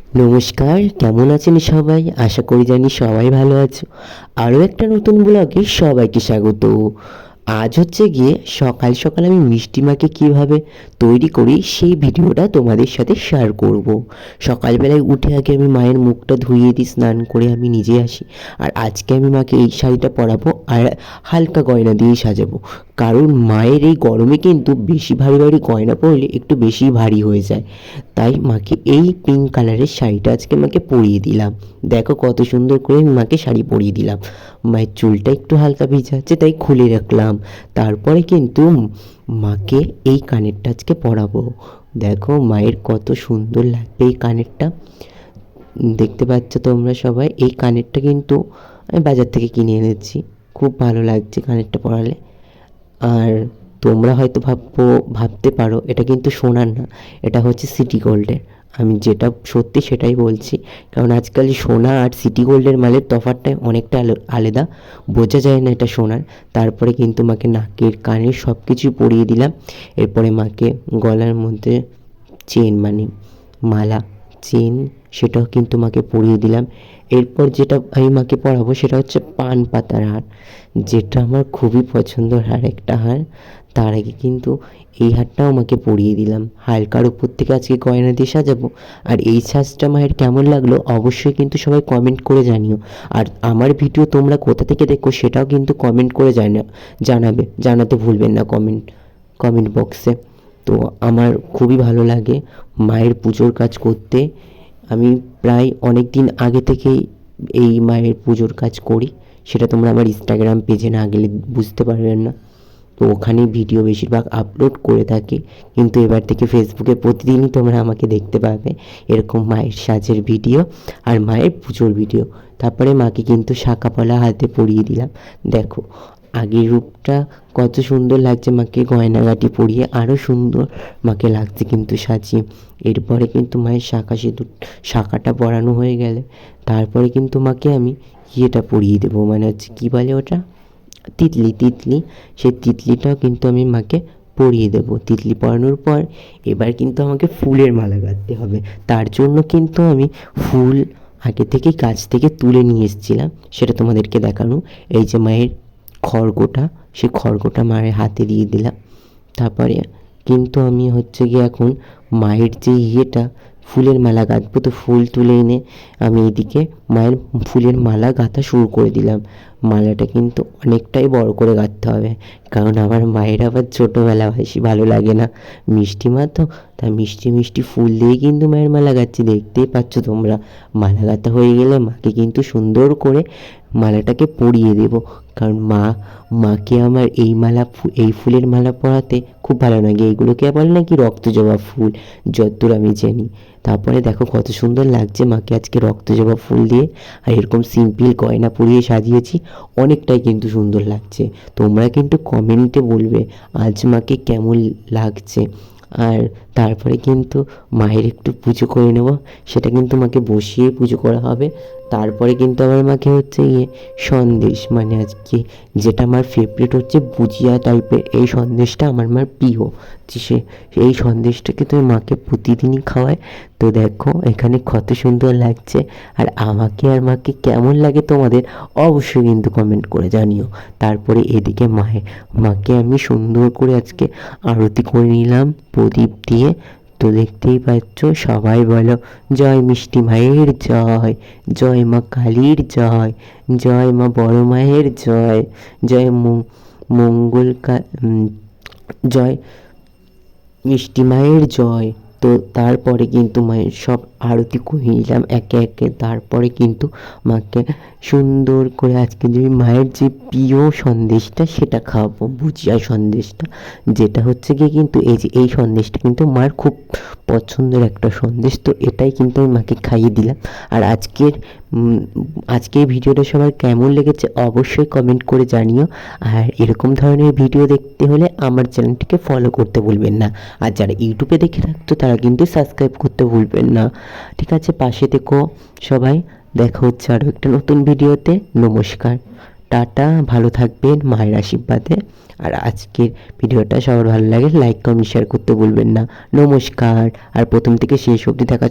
নমস্কার, কেমন আছেন সবাই? আশা করি জানি সবাই ভালো আছো। আরও একটা নতুন ব্লগে সবাইকে স্বাগত। আজ হচ্ছে গিয়ে সকাল সকাল আমি মিষ্টি মাকে কীভাবে তৈরি করি সেই ভিডিওটা তোমাদের সাথে শেয়ার করব। সকালবেলায় উঠে আগে আমি মায়ের মুখটা ধুইয়ে দিই, স্নান করে আমি নিজে আসি। আর আজকে আমি মাকে এই শাড়িটা পরাবো আর হালকা গয়না দিয়েই সাজাবো, কারণ মায়ের এই গরমে কিন্তু বেশি ভারী ভারী গয়না পরলে একটু বেশি ভারী হয়ে যায়। তাই মাকে এই পিঙ্ক কালারের শাড়িটা আজকে মাকে পরিয়ে দিলাম। দেখো কত সুন্দর করে আমি মাকে শাড়ি পরিয়ে দিলাম। মায়ের চুলটা একটু হালকা ভিজা আছে তাই খুলে রাখলাম। তারপরে কিন্তু মাকে এই কানেরটা আজকে পরাবো। দেখো মায়ের কত সুন্দর লাগবে এই কানেরটা, দেখতে পাচ্ছ তোমরা সবাই। এই কানেরটা কিন্তু আমি বাজার থেকে কিনে এনেছি, খুব ভালো লাগছে কানেরটা পরালে। আর তোমরা হয়তো ভাবতে পারো এটা কিন্তু সোনার না, এটা হচ্ছে সিটি গোল্ডের। আমি যেটা সত্যি সেটাই বলছি, কারণ আজকাল সোনা আর সিটি গোল্ডের মালের তফাৎটা অনেকটা আলাদা, বোঝা যায় না এটা সোনার। তারপরে কিন্তু মাকে নাকের কানের সব কিছুই পরিয়ে দিলাম। এরপরে মাকে গলার মধ্যে চেন মানে মালা, চেন, সেটাও কিন্তু মাকে পরিয়ে দিলাম। এরপর যেটা আমি মাকে পরাবো সেটা হচ্ছে পান পাতার হার, যেটা আমার খুবই পছন্দের হার, একটা হার। তার আগে কিন্তু এই হারটাও মাকে পরিয়ে দিলাম। হালকার উপর থেকে আজকে গয়না দিয়ে সাজাবো। আর এই সাজটা মায়ের কেমন লাগলো অবশ্যই কিন্তু সবাই কমেন্ট করে জানিও। আর আমার ভিডিও তোমরা কোথা থেকে দেখো সেটাও কিন্তু কমেন্ট করে জানাতে ভুলবেন না কমেন্ট বক্সে। তো আমার খুবই ভালো লাগে মায়ের পুজোর কাজ করতে। আমি প্রায় অনেক দিন আগে থেকেই এই মায়ের পুজোর কাজ করি, সেটা তোমরা আমার ইনস্টাগ্রাম পেজে না গেলে বুঝতে পারবেন না। তো ওখানে ভিডিও বেশিরভাগ আপলোড করে থাকি, কিন্তু এবার থেকে ফেসবুকে প্রতিদিনই তোমরা আমাকে দেখতে পাবে এরকম মায়ের সাজের ভিডিও আর মায়ের পুজোর ভিডিও। তারপরে মাকে কিন্তু শাঁখাপলা হাতে পরিয়ে দিলাম। দেখো আগের রূপটা কত সুন্দর লাগছে, মাকে গয়নাগাটি পরিয়ে আরও সুন্দর মাকে লাগছে কিন্তু সাজিয়ে। এরপরে কিন্তু মায়ের শাঁখাটা পরানো হয়ে গেলে তারপরে কিন্তু মাকে আমি ইয়েটা পরিয়ে দেবো, মানে হচ্ছে কী বলে ওটা, তিতলি। সেই তিতলিটাও কিন্তু আমি মাকে পরিয়ে দেবো। তিতলি পরানোর পর এবার কিন্তু আমাকে ফুলের মালা গাঁথতে হবে। তার জন্য কিন্তু আমি ফুল আগে থেকেই গাছ থেকে তুলে নিয়ে এসেছিলাম, সেটা তোমাদেরকে দেখানো। এই যে মায়ের খড়গোটা, সেই খড়গোটা মায়ের হাতে দিয়ে দিলাম। তারপরে কিন্তু আমি হচ্ছে গিয়ে এখন মায়ের যে ফুলের মালা গাঁথবো। তো ফুল তুলে এনে আমি এদিকে মায়ের ফুলের মালা গাঁথা শুরু করে দিলাম। মালাটা কিন্তু অনেকটাই বড় করে গাঁথতে হবে, কারণ আমার মায়ের আবার ছোটোবেলা বেশি ভালো লাগে না। মিষ্টি মা তো, তাই মিষ্টি মিষ্টি ফুল দিয়ে কিন্তু মায়ের মালা গাঁথছি, দেখতেই পাচ্ছ তোমরা। মালা গাঁথা হয়ে গেলে মাকে কিন্তু সুন্দর করে মালাটাকে পরিয়ে দেবো, কারণ মাকে আমার এই ফুলের মালা পরাতে খুব ভালো লাগে। এইগুলোকে বলে নাকি রক্তজবা ফুল, যতদূর আমি জানি। তারপরে দেখো কত সুন্দর লাগছে মাকে আজকে রক্তজবা ফুল দিয়ে আর এরকম সিম্পল গয়না পরিয়ে সাজিয়েছি, অনেকটাই কিন্তু সুন্দর লাগছে। তোমরা কিন্তু কমেন্টে বলবে আজ মাকে কেমন লাগছে। আর তারপরে কিন্তু মায়ের একটু পুজো করে নেব, সেটা কিন্তু মাকে বসিয়ে পুজো করা হবে। তারপরে কিন্তু আমার মাকে হচ্ছে সন্দেশ, মানে আজকে যেটা আমার ফেভারিট হচ্ছে ভুজিয়া টাইপের এই সন্দেশটা আমার মার প্রিয়, এই সন্দেশটাকে তো মাকে প্রতিদিনই খাওয়ায়। তো দেখো এখানে কত সুন্দর লাগছে। আর আমাকে আর মাকে কেমন লাগে তোমাদের অবশ্যই কিন্তু কমেন্ট করে জানিও। তারপরে এদিকে মাকে আমি সুন্দর করে আজকে আরতি করে নিলাম প্রদীপ দিয়ে। তো দেখতেই পাচ্ছ, সবাই বলো জয় মিষ্টি মায়ের জয়, জয় মা কালীর জয়, জয় মা বড় মায়ের জয়, জয় জয় মিষ্টি মায়ের জয়। তো তারপরে কিন্তু মায়ের সব আরতি করে নিলাম একে একে। তারপরে কিন্তু মাকে সুন্দর করে আজকে যে মায়ের যে প্রিয় সন্দেশটা সেটা খাওয়াবো, ভুজিয়া সন্দেশটা, যেটা হচ্ছে গিয়ে কিন্তু এই সন্দেশটা কিন্তু মার খুব পছন্দের একটা সন্দেশ। তো এটাই কিন্তু আমি মাকে খাইয়ে দিলাম। আর আজকের ভিডিওটা সবার কেমন লেগেছে অবশ্যই কমেন্ট করে জানিও। আর এরকম ধরনের ভিডিও দেখতে হলে আমার চ্যানেলটিকে ফলো করতে ভুলবেন না। আর যারা ইউটিউবে দেখে রাখতো তারা কিন্তু সাবস্ক্রাইব করতে ভুলবেন না। ঠিক আছে, পাশে থেকো সবাই। দেখা হচ্ছে আরও একটা নতুন ভিডিওতে। নমস্কার, টাটা, ভালো থাকবেন মায়ের আশীর্বাদে। আর আজকের ভিডিওটা সবার ভালো লাগে লাইক কমেন্ট শেয়ার করতে ভুলবেন না। নমস্কার। আর প্রথম থেকে শেষ অবধি দেখা